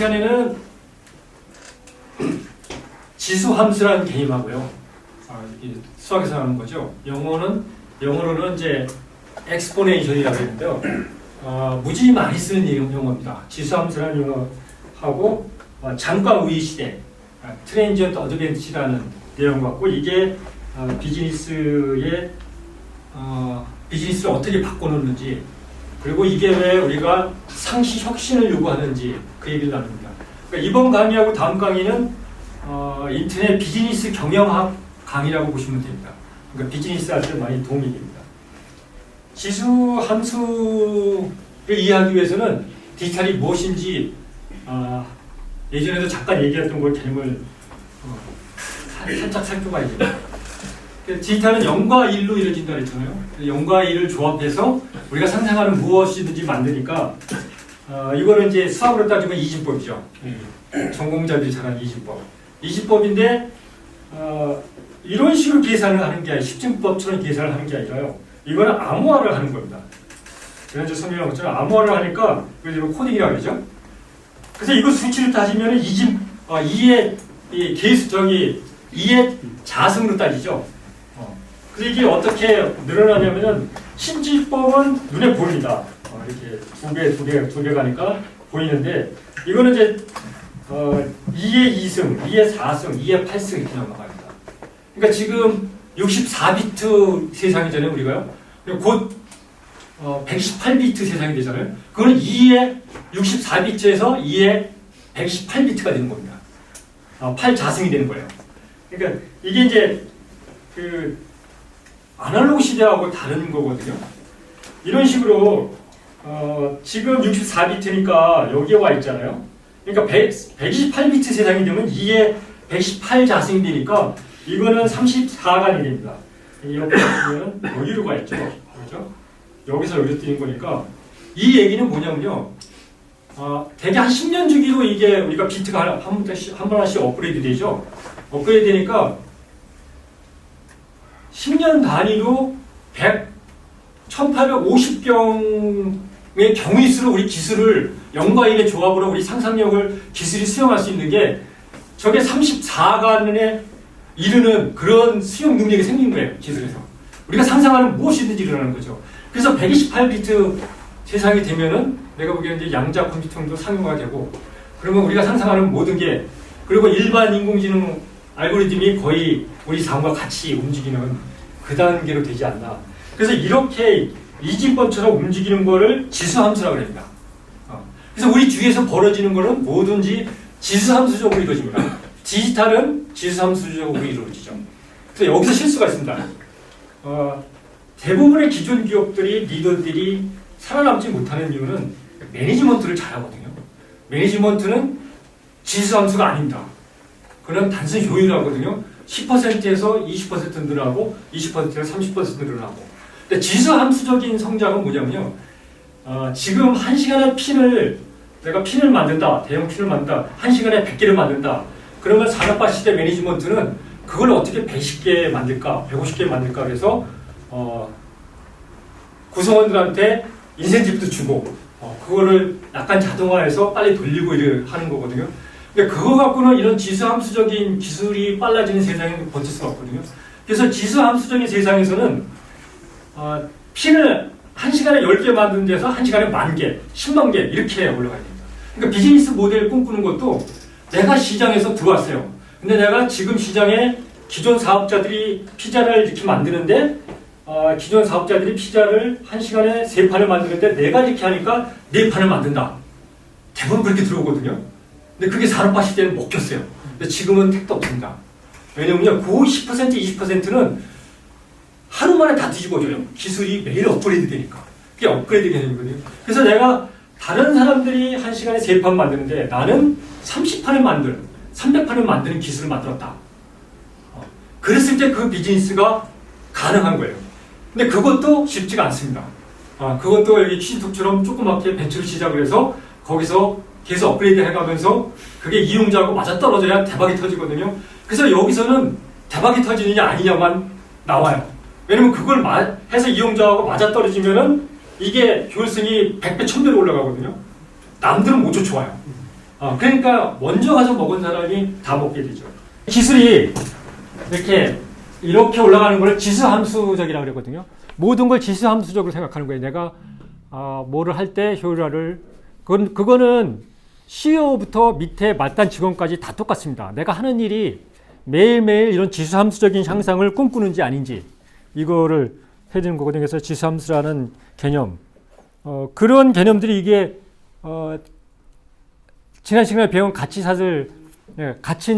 시간에는 지수함수라는 개념하고요. 이게 수학에서 하는 거죠. 영어로는 이제 엑스포넨셜이라고 하는데요. 무지 많이 쓰는 용어입니다. 지수함수라는 용어하고 장과의 시대, 트랜지언트 어드밴티지라는 내용 같고 이게 비즈니스를 어떻게 바꿔놓는지 그리고 이게 왜 우리가 상시 혁신을 요구하는지 그 얘기를 나눕니다. 그러니까 이번 강의하고 다음 강의는 인터넷 비즈니스 경영학 강의라고 보시면 됩니다. 그러니까 비즈니스 할 때 많이 도움이 됩니다. 지수 함수를 이해하기 위해서는 디지털이 무엇인지 예전에도 잠깐 얘기했던 걸 개념을 살짝 살펴봐야 됩니다. 디지털은 0과 1로 이루어진다고 했잖아요. 0과 1을 조합해서 우리가 상상하는 무엇이든지 만드니까 이거는 이제 수학으로 따지면 이진법이죠. 전공자들이 잘 아는 이진법. 이진법인데 이런 식으로 계산을 하는 게 아니라 십진법처럼 계산을 하는 게 아니라요. 이거는 암호화를 하는 겁니다. 지난주 설명한 것처럼 암호화를 하니까 이거 코딩이라고 그러죠. 그래서 이거 수치를 따지면 2의 계수 2의 자승으로 따지죠. 그래서 이게 어떻게 늘어나냐면은 신지법은 눈에 보입니다. 이렇게 두 개 가니까 보이는데 이거는 이제 2의 2승, 2의 4승, 2의 8승 이렇게 넘어갑니다. 그러니까 지금 64비트 세상이잖아요, 우리가요. 곧 128비트 세상이 되잖아요. 그건 2의 64비트에서 2의 128비트가 되는 겁니다. 8자승이 되는 거예요. 그러니까 이게 이제 아날로그 시대하고 다른 거거든요. 이런 식으로 지금 64비트니까 여기에 와 있잖아요. 그러니까 128비트 세상이 되면 2에 118자승이 되니까 이거는 34간이 됩니다. 이렇게 보면 여기로 가 있죠. 그렇죠? 여기서 여기로 뛰는 거니까 이 얘기는 뭐냐면요. 대개 한 10년 주기로 이게 우리가 비트가 한 번씩 업그레이드 되죠. 업그레이드 되니까 10년 단위로 1850병의 경우일수록 우리 기술을 0과 1의 조합으로 우리 상상력을 기술이 수용할 수 있는 게 저게 34간에 이르는 그런 수용 능력이 생긴 거예요. 기술에서. 우리가 상상하는 무엇이든지 일어나는 거죠. 그래서 128비트 세상이 되면은 내가 보기에는 이제 양자 컴퓨팅도 상용화가 되고 그러면 우리가 상상하는 모든 게 그리고 일반 인공지능 알고리즘이 거의 우리 삶과 같이 움직이는 그 단계로 되지 않나. 그래서 이렇게 이진법처럼 움직이는 거를 지수함수라고 합니다. 그래서 우리 주위에서 벌어지는 거는 뭐든지 지수함수적으로 이루어집니다. 디지털은 지수함수적으로 이루어지죠. 그래서 여기서 실수가 있습니다. 대부분의 기존 기업들이 리더들이 살아남지 못하는 이유는 매니지먼트를 잘하거든요. 매니지먼트는 지수함수가 아닙니다. 그는 단순히 효율하거든요. 10%에서 20% 늘어나고 20%에서 30% 늘어나고. 근데 지수함수적인 성장은 뭐냐면요. 지금 1시간에 내가 핀을 만든다. 대형 핀을 만든다. 1시간에 100개를 만든다. 그러면 산업화 시대 매니지먼트는 그걸 어떻게 110개 만들까? 150개 만들까? 그래서 구성원들한테 인센티브도 주고 그거를 약간 자동화해서 빨리 돌리고 하는 거거든요. 근데 그거 갖고는 이런 지수함수적인 기술이 빨라지는 세상에 버틸 수가 없거든요. 그래서 지수함수적인 세상에서는 핀을 1시간에 10개 만드는 데서 1시간에 10,000개, 10만 개 이렇게 올라가야 됩니다. 그러니까 비즈니스 모델을 꿈꾸는 것도 내가 시장에서 들어왔어요. 근데 내가 지금 시장에 기존 사업자들이 피자를 이렇게 만드는데 기존 사업자들이 피자를 1시간에 3판을 만드는데 내가 이렇게 하니까 4판을 만든다. 대부분 그렇게 들어오거든요. 근데 그게 산업화 시대는 먹혔어요. 근데 지금은 택도 없습니다. 왜냐면요, 그 10%, 20%는 하루 만에 다 뒤집어져요. 기술이 매일 업그레이드 되니까. 그게 업그레이드 개념이거든요. 그래서 내가 다른 사람들이 1시간에 3판 만드는데 나는 30판을 300판을 만드는 기술을 만들었다. 그랬을 때 그 비즈니스가 가능한 거예요. 근데 그것도 쉽지가 않습니다. 그것도 여기 키신톡처럼 조그맣게 벤처를 시작을 해서 거기서 계속 업그레이드 해가면서 그게 이용자하고 맞아떨어져야 대박이 터지거든요. 그래서 여기서는 대박이 터지느냐 아니냐만 나와요. 왜냐면 그걸 해서 이용자하고 맞아떨어지면은 이게 효율성이 100배, 1000배로 올라가거든요. 남들은 못 쫓아와요. 그러니까 먼저 가서 먹은 사람이 다 먹게 되죠. 기술이 이렇게 올라가는 걸 지수함수적이라고 그러거든요. 모든 걸 지수함수적으로 생각하는 거예요. 내가 뭐를 할 때 효율화를 그거는 CEO부터 밑에 말단 직원까지 다 똑같습니다. 내가 하는 일이 매일매일 이런 지수함수적인 향상을 꿈꾸는지 아닌지 이거를 해야 되는 거거든요. 그래서 지수함수라는 개념, 그런 개념들이 이게 지난 시간에 배운 가치사슬,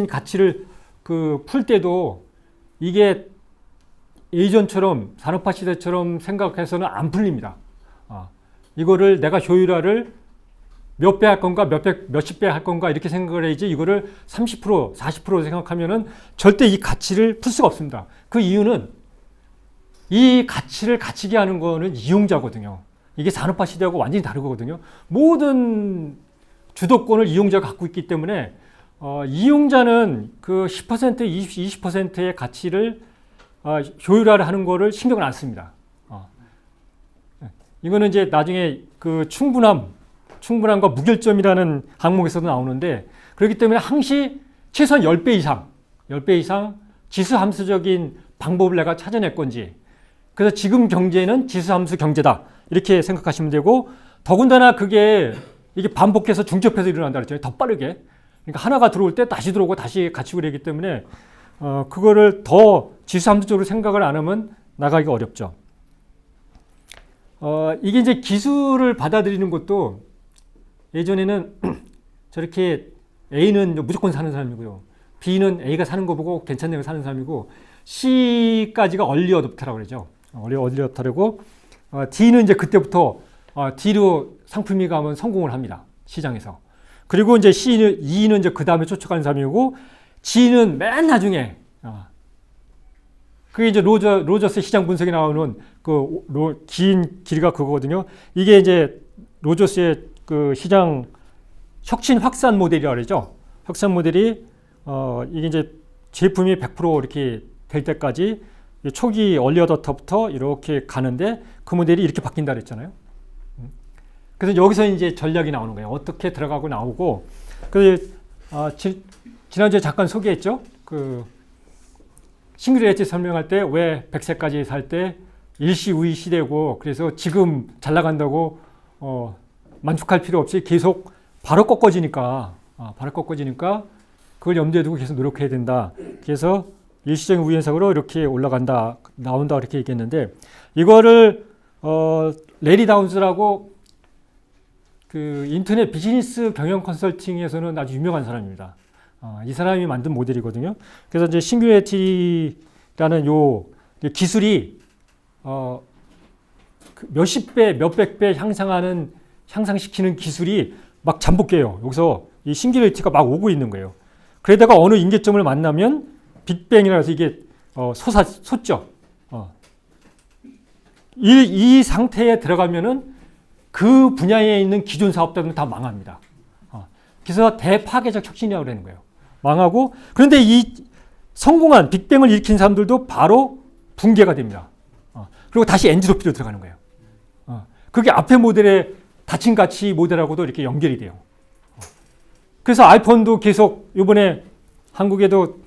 가치를 풀 때도 이게 예전처럼 산업화 시대처럼 생각해서는 안 풀립니다. 이거를 내가 효율화를 몇 배 할 건가, 몇십 배 할 건가 이렇게 생각을 해야지 이거를 30%, 40% 생각하면은 절대 이 가치를 풀 수가 없습니다. 그 이유는 이 가치를 가치게 하는 거는 이용자거든요. 이게 산업화 시대하고 완전히 다르거든요. 모든 주도권을 이용자가 갖고 있기 때문에 이용자는 그 10%, 20%의 가치를 효율화를 하는 거를 신경을 안 씁니다. 이거는 이제 나중에 그 충분함과 무결점이라는 항목에서도 나오는데, 그렇기 때문에 항시 최소한 10배 이상 지수함수적인 방법을 내가 찾아낼 건지, 그래서 지금 경제는 지수함수 경제다 이렇게 생각하시면 되고, 더군다나 이게 반복해서 중첩해서 일어난다 그랬잖아요. 더 빠르게. 그러니까 하나가 들어올 때 다시 들어오고 다시 갇히고 그러기 때문에 그거를 더 지수함수적으로 생각을 안 하면 나가기가 어렵죠. 이게 이제 기술을 받아들이는 것도 예전에는 저렇게 A는 무조건 사는 사람이고요. B는 A가 사는 거 보고 괜찮네요 사는 사람이고, C까지가 얼리 어댑터라고 그러죠. 얼리 어댑터라고, D는 이제 그때부터 D로 상품이 가면 성공을 합니다. 시장에서. 그리고 이제 E는 이제 그 다음에 쫓아가는 사람이고, G는 맨 나중에, 그게 이제 로저스 시장 분석에 나오는 긴 길이가 그거거든요. 이게 이제 로저스의 그 시장 혁신 확산 모델이라고 그러죠. 확산 모델이, 이게 이제 제품이 100% 이렇게 될 때까지 초기 얼리 어댑터부터 이렇게 가는데 그 모델이 이렇게 바뀐다 그랬잖아요. 그래서 여기서 이제 전략이 나오는 거예요. 어떻게 들어가고 나오고. 지난주에 잠깐 소개했죠. 싱글레이트 설명할 때 왜 100세까지 살 때 일시우위 시대고, 그래서 지금 잘 나간다고 만족할 필요 없이 계속 바로 꺾어지니까 그걸 염두에 두고 계속 노력해야 된다. 그래서 일시적인 우위 현상으로 이렇게 나온다 이렇게 얘기했는데, 이거를 레리 다운스라고 그 인터넷 비즈니스 경영 컨설팅에서는 아주 유명한 사람입니다. 이 사람이 만든 모델이거든요. 그래서 이제 싱귤레이티라는 요 기술이 몇십 배, 몇백 배 향상시키는 기술이 막 잠복해요. 여기서 이 싱귤레이티가 막 오고 있는 거예요. 그러다가 어느 임계점을 만나면 빅뱅이라 해서 이게 솟죠. 이 상태에 들어가면은 그 분야에 있는 기존 사업들은 다 망합니다. 그래서 대파괴적 혁신이라고 그러는 거예요. 망하고, 그런데 이 성공한 빅뱅을 일으킨 사람들도 바로 붕괴가 됩니다. 그리고 다시 엔트로피로 들어가는 거예요. 그게 앞에 모델의 닫힌 가치 모델하고도 이렇게 연결이 돼요. 그래서 아이폰도 계속 이번에 한국에도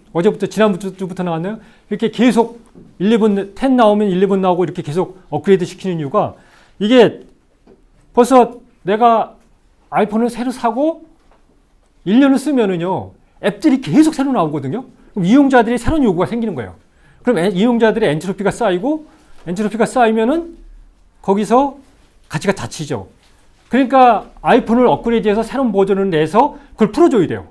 지난주부터 나왔나요? 이렇게 계속 10 나오면 11 나오고 이렇게 계속 업그레이드 시키는 이유가, 이게 벌써 내가 아이폰을 새로 사고 1년을 쓰면은요, 앱들이 계속 새로 나오거든요. 그럼 이용자들이 새로운 요구가 생기는 거예요. 그럼 이용자들의 엔트로피가 쌓이면은 거기서 가치가 닫히죠. 그러니까 아이폰을 업그레이드해서 새로운 버전을 내서 그걸 풀어줘야 돼요.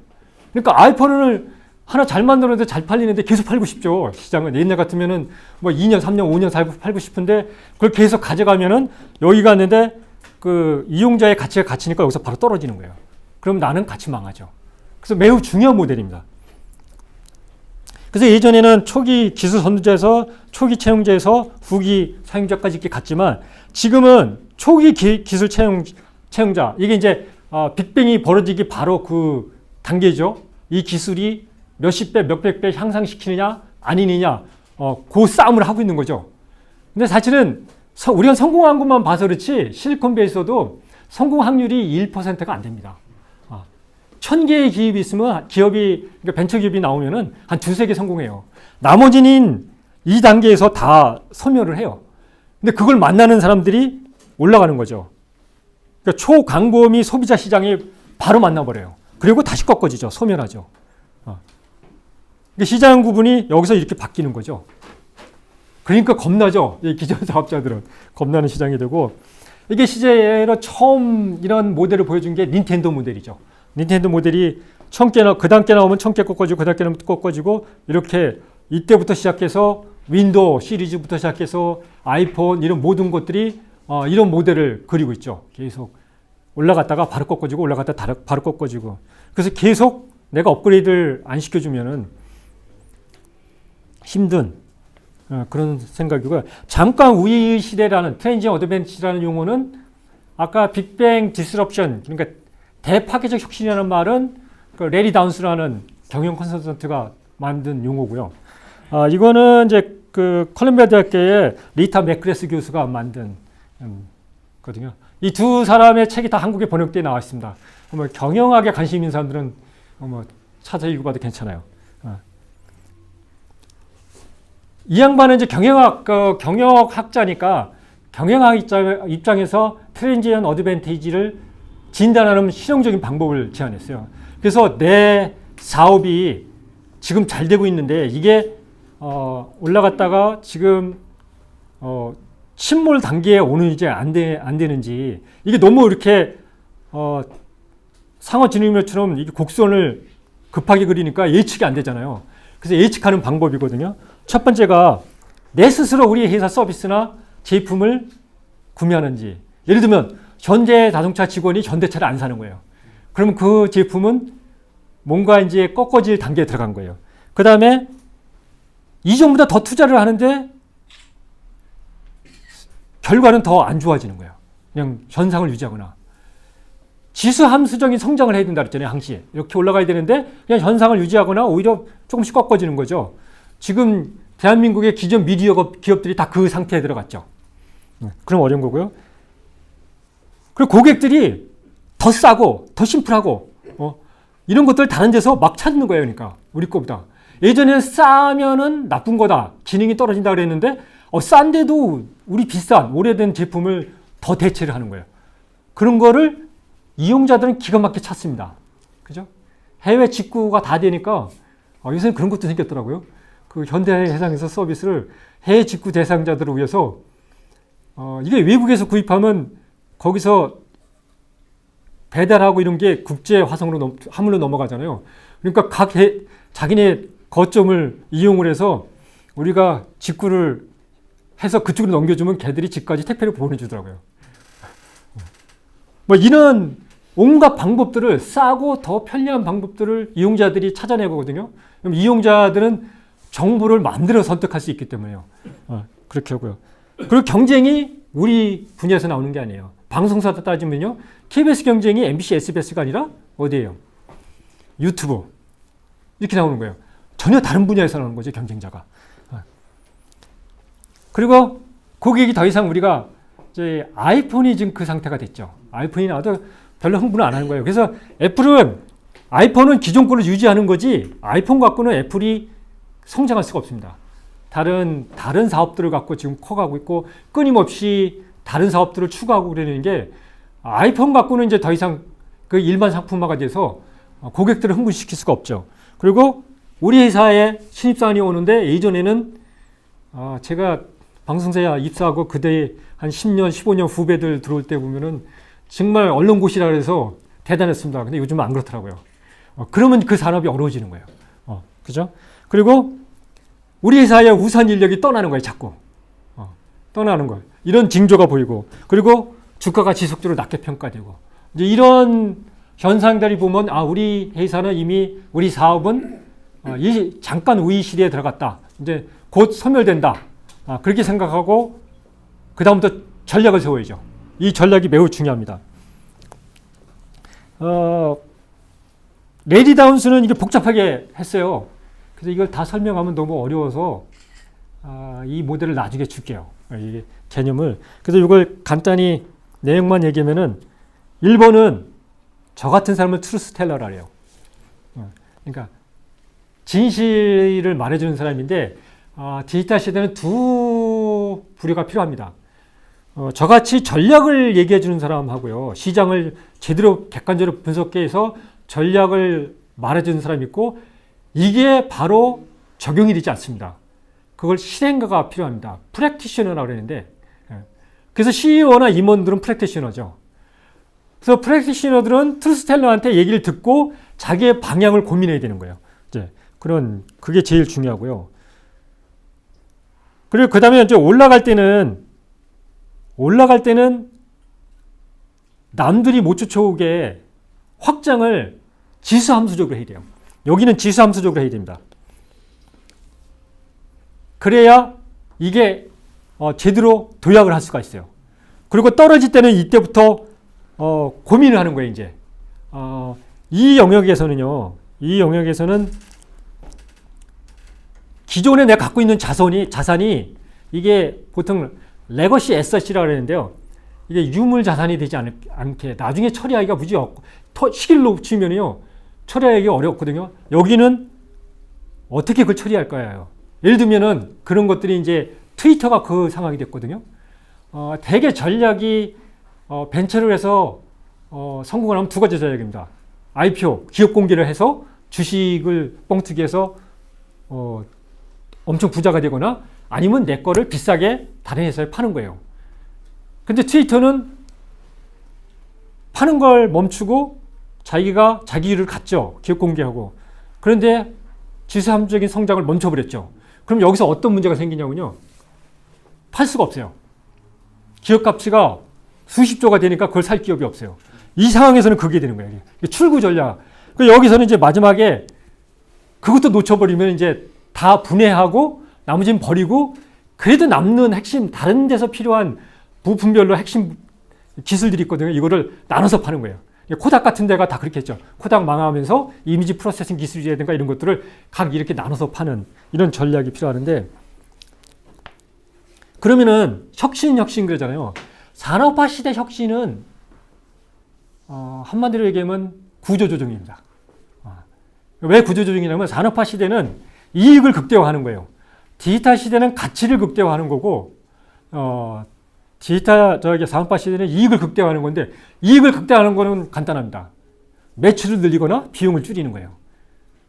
그러니까 아이폰을 하나 잘 만들었는데 잘 팔리는데 계속 팔고 싶죠. 시장은 옛날 같으면은 뭐 2년, 3년, 5년 팔고 싶은데 그걸 계속 가져가면은 여기가 있는데 그 이용자의 가치가 갇히니까 여기서 바로 떨어지는 거예요. 그럼 나는 같이 망하죠. 그래서 매우 중요한 모델입니다. 그래서 예전에는 초기 기술 선두자에서 초기 채용자에서 후기 사용자까지 이렇게 갔지만, 지금은 초기 기술 채용자, 이게 이제 빅뱅이 벌어지기 바로 그 단계죠. 이 기술이 몇십 배, 몇백 배 향상시키느냐 아니느냐, 그 싸움을 하고 있는 거죠. 근데 사실은 우리가 성공한 것만 봐서 그렇지 실리콘밸리에서도 성공 확률이 1%가 안 됩니다. 1000개의 기업이 있으면 그러니까 벤처기업이 나오면은 한 두세 개 성공해요. 나머지는 이 단계에서 다 소멸을 해요. 근데 그걸 만나는 사람들이 올라가는 거죠. 그러니까 초광범위 소비자 시장에 바로 만나버려요. 그리고 다시 꺾어지죠. 소멸하죠. 그러니까 시장 구분이 여기서 이렇게 바뀌는 거죠. 그러니까 겁나죠. 이 기존 사업자들은 겁나는 시장이 되고, 이게 실제로 처음 이런 모델을 보여준 게 닌텐도 모델이죠. 닌텐도 모델이 1000개, 그 단계 나오면 1000개 꺾어지고, 그 단계 나오면 꺾어지고, 이렇게 이때부터 시작해서 윈도우 시리즈부터 시작해서 아이폰 이런 모든 것들이 이런 모델을 그리고 있죠. 계속 올라갔다가 바로 꺾어지고, 올라갔다가 바로 꺾어지고. 그래서 계속 내가 업그레이드를 안 시켜주면은 힘든 그런 생각이고요. 잠깐 우위 시대라는 트랜지션 어드밴티지라는 용어는 아까 빅뱅 디스럽션, 그러니까 대파괴적 혁신이라는 말은 그 레리 다운스라는 경영 컨설턴트가 만든 용어고요. 이거는 이제 그 컬럼비아 대학교의 리타 맥그레스 교수가 만든 거든요. 이 두 사람의 책이 다 한국에 번역되어 나와 있습니다. 경영학에 관심 있는 사람들은 찾아 읽어봐도 괜찮아요. 이 양반은 이제 경영학자니까 경영학 입장에서 트랜지션 어드밴티지를 진단하는 실용적인 방법을 제안했어요. 그래서 내 사업이 지금 잘 되고 있는데 이게 올라갔다가 지금 침몰 단계에 오는지 안 되는지, 이게 너무 이렇게 상어 진흙물처럼 이게 곡선을 급하게 그리니까 예측이 안 되잖아요. 그래서 예측하는 방법이거든요. 첫 번째가 내 스스로 우리 회사 서비스나 제품을 구매하는지. 예를 들면 현대자동차 직원이 현대차를 안 사는 거예요. 그러면 그 제품은 뭔가 이제 꺾어질 단계에 들어간 거예요. 그 다음에 이전보다 더 투자를 하는데 결과는 더 안 좋아지는 거예요. 그냥 현상을 유지하거나. 지수 함수적인 성장을 해야 된다 그랬잖아요. 항시 이렇게 올라가야 되는데 그냥 현상을 유지하거나 오히려 조금씩 꺾어지는 거죠. 지금 대한민국의 기존 미디어 기업들이 다 그 상태에 들어갔죠. 그럼 어려운 거고요. 그리고 고객들이 더 싸고 더 심플하고 이런 것들 다른 데서 막 찾는 거예요. 그러니까 우리 거보다. 예전에는 싸면은 나쁜 거다, 기능이 떨어진다 그랬는데 싼데도 우리 비싼 오래된 제품을 더 대체를 하는 거예요. 그런 거를 이용자들은 기가 막히게 찾습니다. 그죠? 해외 직구가 다 되니까 요새는 그런 것도 생겼더라고요. 그 현대해상에서 서비스를 해외 직구 대상자들을 위해서 이게 외국에서 구입하면 거기서 배달하고 이런 게 국제 화성으로 화물로 넘어가잖아요. 그러니까 자기네 거점을 이용을 해서 우리가 직구를 해서 그쪽으로 넘겨주면 걔들이 집까지 택배를 보내주더라고요. 이런 온갖 방법들을, 싸고 더 편리한 방법들을 이용자들이 찾아내거든요. 그럼 이용자들은 정보를 마음대로 선택할 수 있기 때문에요. 그렇게 하고요. 그리고 경쟁이 우리 분야에서 나오는 게 아니에요. 방송사도 따지면요. KBS 경쟁이 MBC, SBS가 아니라 어디예요? 유튜브. 이렇게 나오는 거예요. 전혀 다른 분야에서 나오는 거죠, 경쟁자가. 그리고 고객이 더 이상 우리가 이제 아이폰이 지금 그 상태가 됐죠. 아이폰이 나와도 별로 흥분을 안 하는 거예요. 그래서 아이폰은 기존 거를 유지하는 거지 아이폰 갖고는 애플이 성장할 수가 없습니다. 다른 사업들을 갖고 지금 커가고 있고 끊임없이 다른 사업들을 추가하고 그러는 게 아이폰 갖고는 이제 더 이상 그 일반 상품화가 돼서 고객들을 흥분시킬 수가 없죠. 그리고 우리 회사에 신입사원이 오는데 예전에는 제가 방송사에 입사하고 그때 한 10년, 15년 후배들 들어올 때 보면은 정말 언론고시라 그래서 대단했습니다. 근데 요즘은 안 그렇더라고요. 그러면 그 산업이 어려워지는 거예요. 그죠? 그리고 우리 회사의 우선 인력이 떠나는 거예요, 자꾸. 떠나는 거예요. 이런 징조가 보이고, 그리고 주가가 지속적으로 낮게 평가되고, 이제 이런 현상들이 보면, 우리 회사는 이미, 우리 사업은 잠깐 우위 시대에 들어갔다. 이제 곧 소멸된다. 그렇게 생각하고, 그다음부터 전략을 세워야죠. 이 전략이 매우 중요합니다. 레리 다운스는 이게 복잡하게 했어요. 그래서 이걸 다 설명하면 너무 어려워서 이 모델을 나중에 줄게요. 이 개념을. 그래서 이걸 간단히 내용만 얘기하면은 1번은 저 같은 사람을 트루스텔러라 그래요. 그러니까 진실을 말해주는 사람인데 디지털 시대는 두 부류가 필요합니다. 저같이 전략을 얘기해주는 사람하고요. 시장을 제대로 객관적으로 분석해서 전략을 말해주는 사람이 있고 이게 바로 적용이 되지 않습니다. 그걸 실행가가 필요합니다. 프랙티셔너라고 그러는데 그래서 CEO나 임원들은 프랙티셔너죠. 그래서 프랙티셔너들은 트루스텔러한테 얘기를 듣고 자기의 방향을 고민해야 되는 거예요. 이제 그게 제일 중요하고요. 그리고 그 다음에 이제 올라갈 때는 남들이 못 쫓아오게 확장을 지수함수적으로 해야 돼요. 여기는 지수함수적으로 해야 됩니다. 그래야 이게 제대로 도약을 할 수가 있어요. 그리고 떨어질 때는 이때부터 고민을 하는 거예요. 이제 이 영역에서는 기존에 내가 갖고 있는 자산이 이게 보통 레거시 에셋이라고 하는데요. 이게 유물 자산이 되지 않게 나중에 처리하기가 무지 없고 시기를 놓치면요 처리하기가 어렵거든요. 여기는 어떻게 그걸 처리할 거예요. 예를 들면은 그런 것들이 이제 트위터가 그 상황이 됐거든요. 대개 전략이 벤처를 해서 성공을 하면 두 가지 전략입니다. IPO, 기업 공개를 해서 주식을 뻥튀기해서 엄청 부자가 되거나 아니면 내 거를 비싸게 다른 회사에 파는 거예요. 근데 트위터는 파는 걸 멈추고 자기가 자기 일을 갔죠. 기업 공개하고. 그런데 지수함수적인 성장을 멈춰버렸죠. 그럼 여기서 어떤 문제가 생기냐면요. 팔 수가 없어요. 기업 가치가 수십조가 되니까 그걸 살 기업이 없어요. 이 상황에서는 그게 되는 거예요. 출구 전략. 여기서는 이제 마지막에 그것도 놓쳐버리면 이제 다 분해하고 나머지는 버리고 그래도 남는 핵심 다른 데서 필요한 부품별로 핵심 기술들이 있거든요. 이거를 나눠서 파는 거예요. 코닥 같은 데가 다 그렇게 했죠. 코닥 망하면서 이미지 프로세싱 기술이라든가 이런 것들을 각 이렇게 나눠서 파는 이런 전략이 필요하는데 그러면은 혁신 그러잖아요. 산업화 시대 혁신은 한마디로 얘기하면 구조조정입니다. 왜 구조조정이냐면 산업화 시대는 이익을 극대화하는 거예요. 디지털 시대는 가치를 극대화하는 거고 산업화 시대는 이익을 극대화하는 건데 이익을 극대화하는 거는 간단합니다. 매출을 늘리거나 비용을 줄이는 거예요.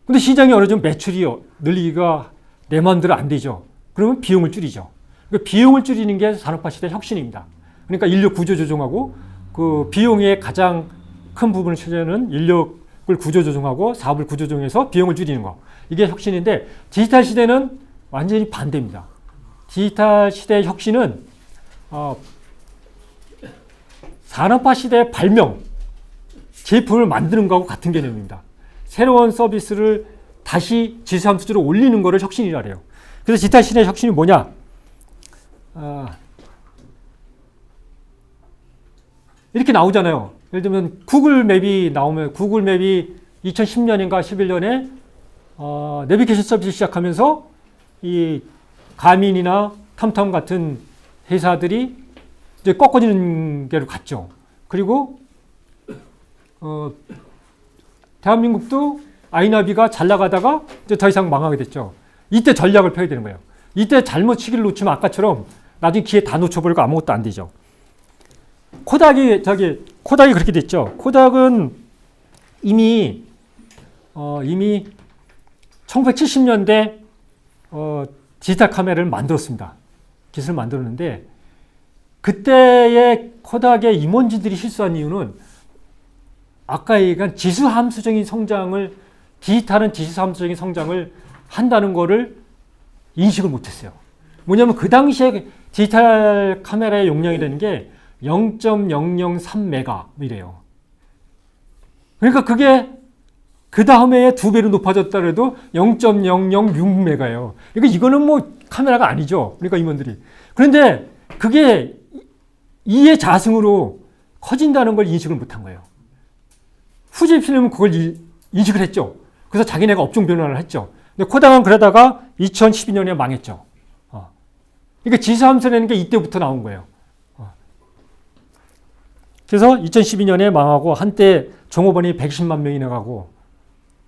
근데 시장이 어느 정도 매출이 늘리기가 내 마음대로 안 되죠. 그러면 비용을 줄이죠. 그러니까 비용을 줄이는 게 산업화 시대 혁신입니다. 그러니까 인력 구조 조정하고 그 비용의 가장 큰 부분을 차지하는 인력을 구조 조정하고 사업을 구조 조정해서 비용을 줄이는 거. 이게 혁신인데 디지털 시대는 완전히 반대입니다. 디지털 시대의 혁신은 산업화 시대의 발명, 제품을 만드는 거하고 같은 개념입니다. 새로운 서비스를 다시 지수함수적으로 올리는 거를 혁신이라 해요. 그래서 디지털 시대의 혁신이 뭐냐? 이렇게 나오잖아요. 예를 들면 구글 맵이 나오면 구글 맵이 2010년인가 11년에 내비게이션 서비스 시작하면서 이 가민이나 탐탐 같은 회사들이 이제 꺾어지는 게로 갔죠. 그리고 대한민국도 아이나비가 잘 나가다가 이제 더 이상 망하게 됐죠. 이때 전략을 펴야 되는 거예요. 이때 잘못 시기를 놓치면 아까처럼 나중에 기회 다 놓쳐버리고 아무것도 안 되죠. 코닥이 그렇게 됐죠. 코닥은 이미 1970년대 디지털 카메라를 만들었습니다. 기술을 만들었는데 그때의 코닥의 임원진들이 실수한 이유는 아까 얘기한 지수함수적인 성장을 디지털은 지수함수적인 성장을 한다는 거를 인식을 못했어요. 뭐냐면 그 당시에 디지털 카메라의 용량이라는 게 0.003메가 이래요. 그러니까 그게 그 다음에 2배로 높아졌다 그래도 0.006메가예요. 그러니까 이거는 뭐 카메라가 아니죠. 그러니까 임원들이. 그런데 그게 2의 자승으로 커진다는 걸 인식을 못한 거예요. 후지 필름은 그걸 인식을 했죠. 그래서 자기네가 업종 변화를 했죠. 근데 코닥은 그러다가 2012년에 망했죠. 그러니까 지수함수라는 게 이때부터 나온 거예요. 그래서 2012년에 망하고 한때 종업원이 120만 명이나 가고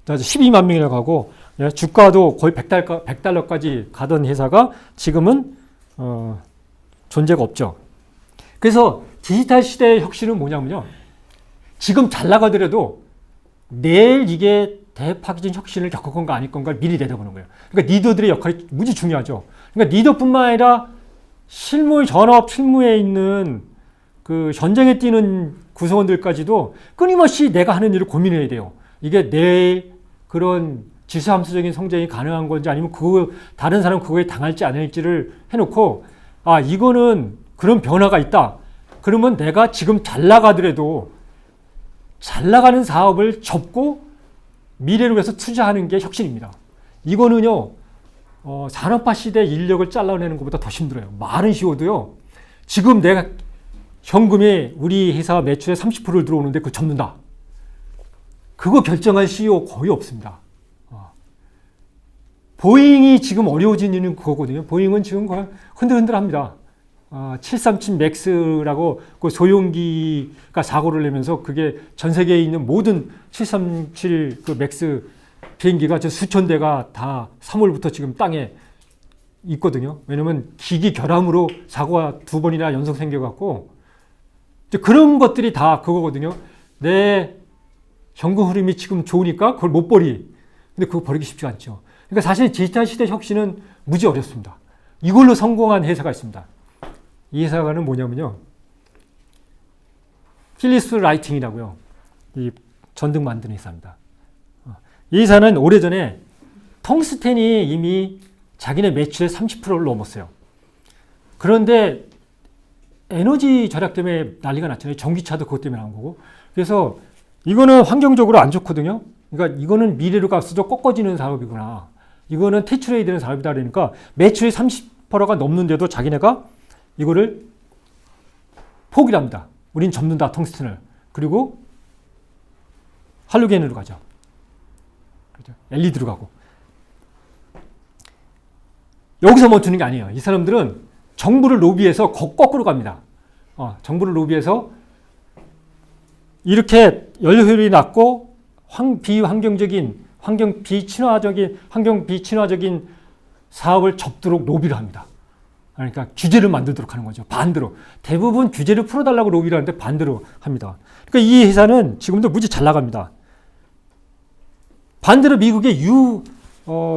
12만 명이나 가고 주가도 거의 100달러까지 가던 회사가 지금은 존재가 없죠. 그래서 디지털 시대의 혁신은 뭐냐면요. 지금 잘 나가더라도 내일 이게 대파기적인 혁신을 겪을 건가 아닐 건가를 미리 내다보는 거예요. 그러니까 리더들의 역할이 무지 중요하죠. 그러니까 리더뿐만 아니라 전업 실무에 있는 그 현장에 뛰는 구성원들까지도 끊임없이 내가 하는 일을 고민해야 돼요. 이게 내 그런 지수함수적인 성장이 가능한 건지 아니면 다른 사람 그거에 당할지 않을지를 해놓고 이거는 그런 변화가 있다. 그러면 내가 지금 잘 나가더라도 잘 나가는 사업을 접고 미래를 위해서 투자하는 게 혁신입니다. 이거는요, 산업화 시대 인력을 잘라내는 것보다 더 힘들어요. 말은 쉬워도요, 지금 내가 현금이 우리 회사 매출의 30%를 들어오는데 그걸 접는다. 그거 결정할 CEO 거의 없습니다. 보잉이 지금 어려워진 이유는 그거거든요. 보잉은 지금 거의 흔들흔들합니다. 737 맥스라고 그 소형기가 사고를 내면서 그게 전 세계에 있는 모든 737 그 맥스 비행기가 수천 대가 다 3월부터 지금 땅에 있거든요. 왜냐면 기기 결함으로 사고가 2번이나 연속 생겨갖고 그런 것들이 다 그거거든요. 내 현금 흐름이 지금 좋으니까 그걸 못 버리. 근데 그거 버리기 쉽지 않죠. 그러니까 사실 디지털 시대 혁신은 무지 어렵습니다. 이걸로 성공한 회사가 있습니다. 이 회사가는 뭐냐면요. 필리스 라이팅이라고요. 이 전등 만드는 회사입니다. 이 회사는 오래전에 텅스텐이 이미 자기네 매출의 30%를 넘었어요. 그런데 에너지 절약 때문에 난리가 났잖아요. 전기차도 그것 때문에 나온 거고. 그래서 이거는 환경적으로 안 좋거든요. 그러니까 이거는 미래로 갈수록 꺾어지는 사업이구나. 이거는 퇴출해야 되는 사업이다. 그러니까 매출이 30%가 넘는데도 자기네가 이거를 포기를 합니다. 우린 접는다, 텅스텐을. 그리고 할로겐으로 가죠. 그렇죠? LED로 가고. 여기서 멈추는 게 아니에요. 이 사람들은 정부를 로비해서 거꾸로 갑니다. 정부를 로비해서 이렇게 연료 효율이 낮고 비환경적인, 환경 비친화적인 사업을 접도록 로비를 합니다. 그러니까 규제를 만들도록 하는 거죠. 반대로. 대부분 규제를 풀어달라고 로비를 하는데 반대로 합니다. 그러니까 이 회사는 지금도 무지 잘 나갑니다. 반대로 미국의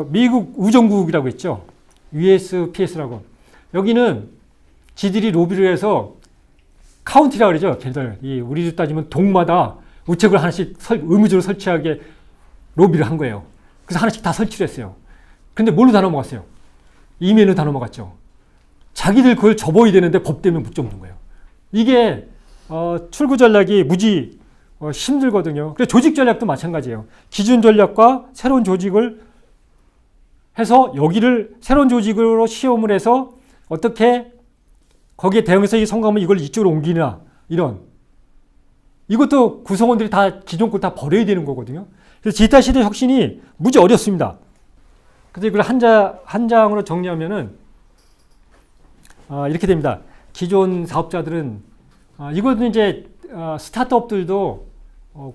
미국 우정국이라고 있죠. USPS라고. 여기는 지들이 로비를 해서 카운티라고 그러죠. 걔들. 우리도 따지면 동마다 우체국을 하나씩 의무적으로 설치하게 로비를 한 거예요. 그래서 하나씩 다 설치를 했어요. 근데 뭘로 다 넘어갔어요? 이메일로 다 넘어갔죠. 자기들 그걸 접어야 되는데 법 때문에 못 접는 거예요. 이게 출구 전략이 무지 힘들거든요. 그래서 조직 전략도 마찬가지예요. 기존 전략과 새로운 조직을 해서 여기를 새로운 조직으로 시험을 해서 어떻게 거기에 대응해서 성공하면 이걸 이쪽으로 옮기나 이런 이것도 구성원들이 다 기존 걸 다 버려야 되는 거거든요. 그래서 디지털 시대 혁신이 무지 어렵습니다. 그래서 이걸 한 장으로 정리하면은 이렇게 됩니다. 기존 사업자들은 이거는 이제 스타트업들도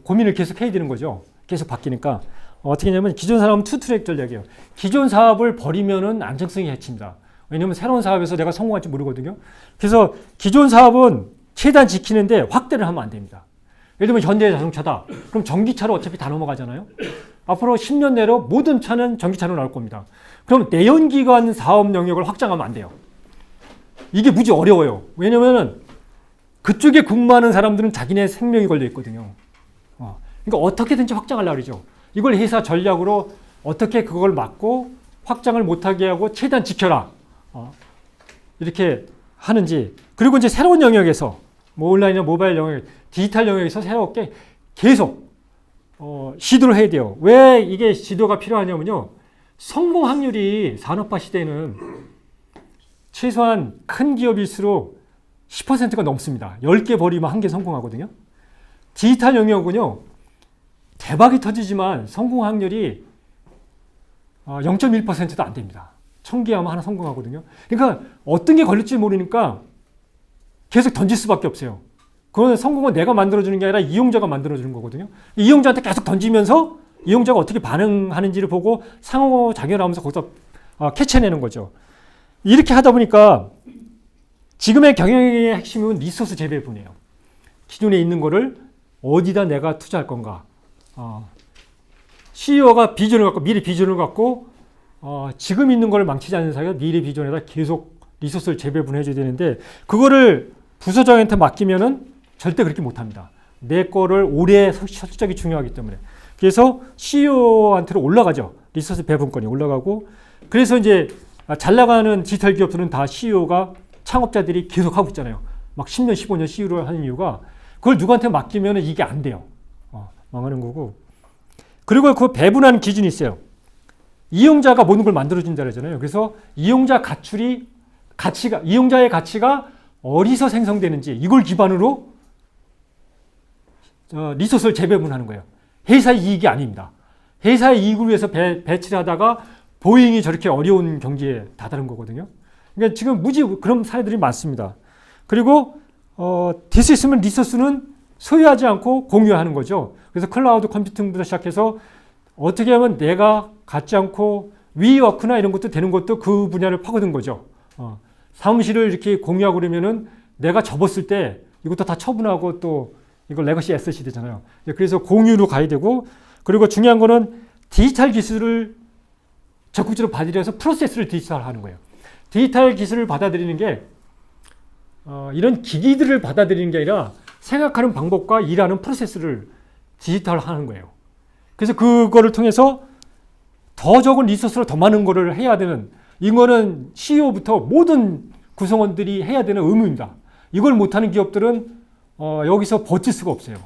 고민을 계속 해야 되는 거죠. 계속 바뀌니까 어떻게 하냐면 기존 사업은 투트랙 전략이에요. 기존 사업을 버리면은 안정성이 해칩니다. 왜냐하면 새로운 사업에서 내가 성공할지 모르거든요. 그래서 기존 사업은 최대한 지키는데 확대를 하면 안 됩니다. 예를 들면 현대자동차다. 그럼 전기차로 어차피 다 넘어가잖아요. 앞으로 10년 내로 모든 차는 전기차로 나올 겁니다. 그럼 내연기관 사업 영역을 확장하면 안 돼요. 이게 무지 어려워요. 왜냐하면 그쪽에 근무하는 사람들은 자기네 생명이 걸려 있거든요. 그러니까 어떻게든지 확장하려고 그러죠. 이걸 회사 전략으로 어떻게 그걸 막고 확장을 못하게 하고 최대한 지켜라. 이렇게 하는지. 그리고 이제 새로운 영역에서 온라인이나 모바일 영역, 디지털 영역에서 새롭게 계속 시도를 해야 돼요. 왜 이게 시도가 필요하냐면요. 성공 확률이 산업화 시대에는 최소한 큰 기업일수록 10%가 넘습니다. 10개 버리면 1개 성공하거든요. 디지털 영역은요. 대박이 터지지만 성공 확률이 0.1%도 안 됩니다. 1000개 하면 하나 성공하거든요. 그러니까 어떤 게 걸릴지 모르니까 계속 던질 수밖에 없어요. 그건 성공은 내가 만들어주는 게 아니라 이용자가 만들어주는 거거든요. 이용자한테 계속 던지면서 이용자가 어떻게 반응하는지를 보고 상호작용을 하면서 거기서 캐치해내는 거죠. 이렇게 하다 보니까 지금의 경영의 핵심은 리소스 재배분이에요. 기존에 있는 거를 어디다 내가 투자할 건가. CEO가 비전을 갖고 미래 비전을 갖고 지금 있는 걸 망치지 않는 사이가 미래 비전에다 계속 리소스를 재배분해 줘야 되는데 그거를 부서장한테 맡기면은 절대 그렇게 못합니다. 내 거를 오래 실적이 중요하기 때문에. 그래서 CEO한테로 올라가죠. 리소스 배분권이 올라가고 그래서 이제 잘 나가는 디지털 기업들은 다 CEO가 창업자들이 계속 하고 있잖아요. 막 10년, 15년 CEO를 하는 이유가 그걸 누구한테 맡기면 이게 안 돼요. 망하는 거고. 그리고 그 배분하는 기준이 있어요. 이용자가 모든 걸 만들어준다 그러잖아요. 그래서 이용자의 가치가 어디서 생성되는지 이걸 기반으로 리소스를 재배분하는 거예요. 회사의 이익이 아닙니다. 회사의 이익을 위해서 배치를 하다가 보잉이 저렇게 어려운 경지에 다다른 거거든요. 그러니까 지금 무지 그런 사례들이 많습니다. 그리고 될 수 있으면 리소스는 소유하지 않고 공유하는 거죠. 그래서 클라우드 컴퓨팅부터 시작해서 어떻게 하면 내가 갖지 않고 위워크나 이런 것도 되는 것도 그 분야를 파고든 거죠. 사무실을 이렇게 공유하고 그러면은 내가 접었을 때 이것도 다 처분하고 또 이거 레거시 에셋이 되잖아요. 그래서 공유로 가야 되고 그리고 중요한 거는 디지털 기술을 적극적으로 받아들여서 프로세스를 디지털화하는 거예요. 디지털 기술을 받아들이는 게 이런 기기들을 받아들이는 게 아니라 생각하는 방법과 일하는 프로세스를 디지털화하는 거예요. 그래서 그거를 통해서 더 적은 리소스로 더 많은 거를 해야 되는 이거는 CEO부터 모든 구성원들이 해야 되는 의무입니다. 이걸 못하는 기업들은 여기서 버틸 수가 없어요.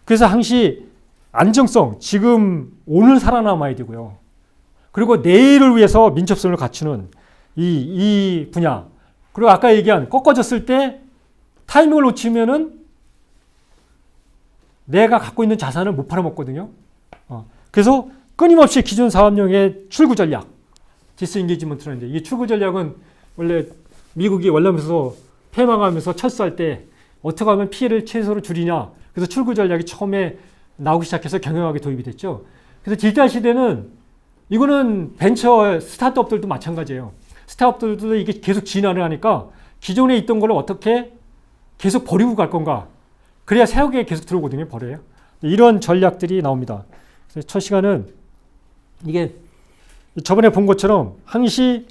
그래서 항시 안정성, 지금 오늘 살아남아야 되고요. 그리고 내일을 위해서 민첩성을 갖추는 이 분야. 그리고 아까 얘기한 꺾어졌을 때 타이밍을 놓치면은 내가 갖고 있는 자산을 못 팔아먹거든요. 그래서 끊임없이 기존 사업용의 출구 전략, 디스인게이지먼트라는데 이 출구 전략은 원래 미국이 월남에서 폐망하면서 철수할 때 어떻게 하면 피해를 최소로 줄이냐. 그래서 출구 전략이 처음에 나오기 시작해서 경영학에 도입이 됐죠. 그래서 디지털 시대는 이거는 벤처 스타트업들도 마찬가지예요. 스타트업들도 이게 계속 진화를 하니까 기존에 있던 걸 어떻게 계속 버리고 갈 건가. 그래야 새롭게 계속 들어오거든요. 버려요. 이런 전략들이 나옵니다. 그래서 첫 시간은 이게 저번에 본 것처럼 항시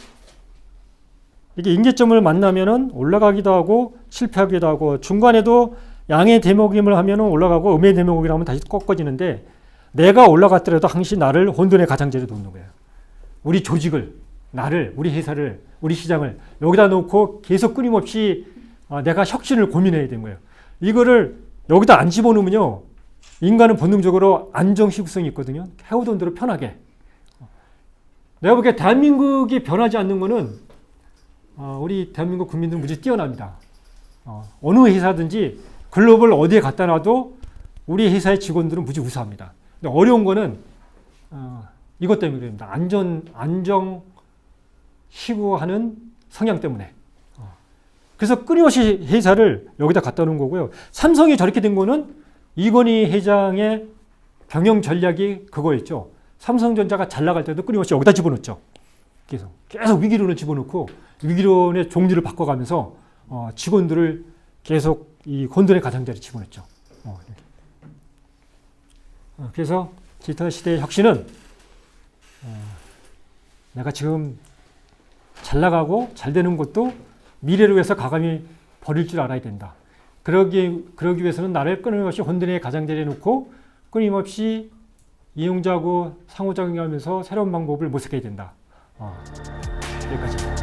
이게 임계점을 만나면은 올라가기도 하고 실패하기도 하고 중간에도 양의 대목임을 하면은 올라가고 음의 대목이라 하면 다시 꺾어지는데 내가 올라갔더라도 항시 나를 혼돈의 가장자리에 놓는 거예요. 우리 조직을, 나를, 우리 회사를, 우리 시장을 여기다 놓고 계속 끊임없이 내가 혁신을 고민해야 되는 거예요. 이거를 여기다 안 집어넣으면요. 인간은 본능적으로 안정시구성이 있거든요. 해오던 대로 편하게. 내가 보기에 대한민국이 변하지 않는 거는 우리 대한민국 국민들은 무지 뛰어납니다. 어느 회사든지 글로벌 어디에 갖다 놔도 우리 회사의 직원들은 무지 우수합니다. 근데 어려운 거는 이것 때문에 그럽니다. 안정 시구하는 성향 때문에. 그래서 끊임없이 회사를 여기다 갖다 놓은 거고요. 삼성이 저렇게 된 거는 이건희 회장의 경영 전략이 그거였죠. 삼성전자가 잘 나갈 때도 끊임없이 여기다 집어넣죠. 계속 위기론을 집어넣고 위기론의 종류를 바꿔가면서 직원들을 계속 이 혼돈의 가장자리에 집어넣죠. 그래서 디지털 시대의 혁신은 내가 지금 잘 나가고 잘 되는 것도 미래를 위해서 과감히 버릴 줄 알아야 된다. 그러기 위해서는 나를 끊임없이 혼돈의 가장자리에 놓고 끊임없이 이용자하고 상호작용하면서 새로운 방법을 모색해야 된다. 여기까지.